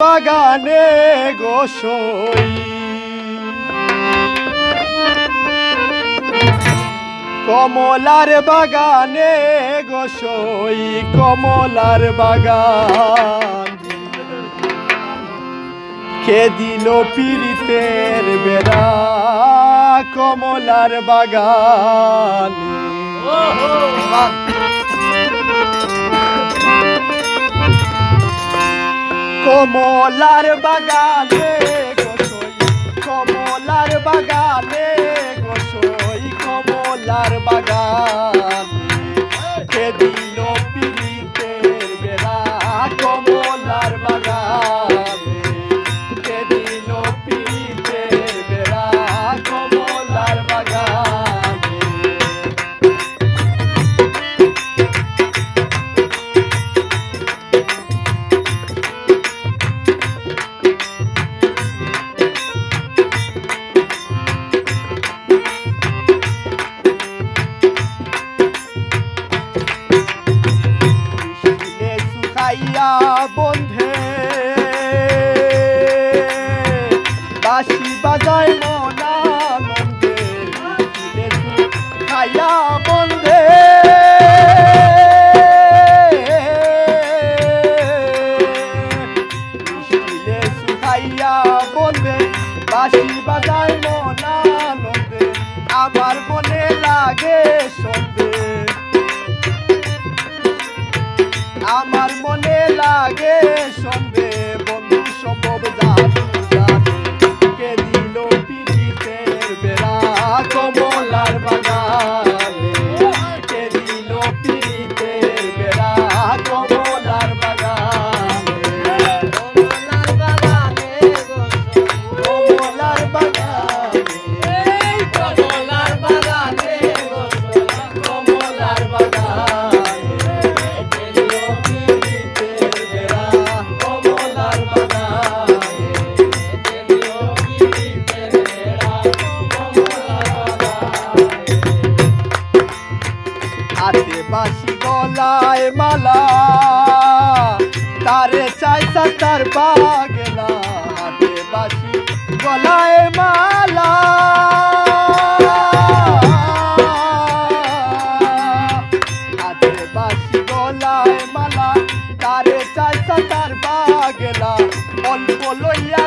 বাগানে গোসই কমলার বাগানে গোসই কমলার বাগান কে দিল পীড়িতের বেড়া কমলার বাগান কমলার বাগানে গোসই কমলার বাগানে গোসই কমলার বাগান কে দিল পীড়িতের বেড়া কমলার বাগান কে দিল পীড়িতের বেড়া কমলার বাগান খাইয়া বন্ধে বাঁশি বাজায় মনানন্দে খাইয়া বন্ধে খাইয়া বন্ধে বাঁশি বাজায় মনানন্দে আমার মনে লাগে সন্ধে আমার মনে লাগে সন্ধে বন্ধু সম্ভব জানি জানি কে দিল পীড়িতের বেড়া কমলার বাগানে কে দিল পীড়িতের বেড়া কমলার বাগানে কমলার বাগানে কমলার বাগানে কমলার বাগানে কমলার বাগানে হাতে বাঁশি গলায় মালা তারে চাইছা তার পাগলা হাতে বাঁশি গলায় মালা হাতে বাঁশি গলায় মালা তারে চাইছা তার পাগলা অল্প লইয়া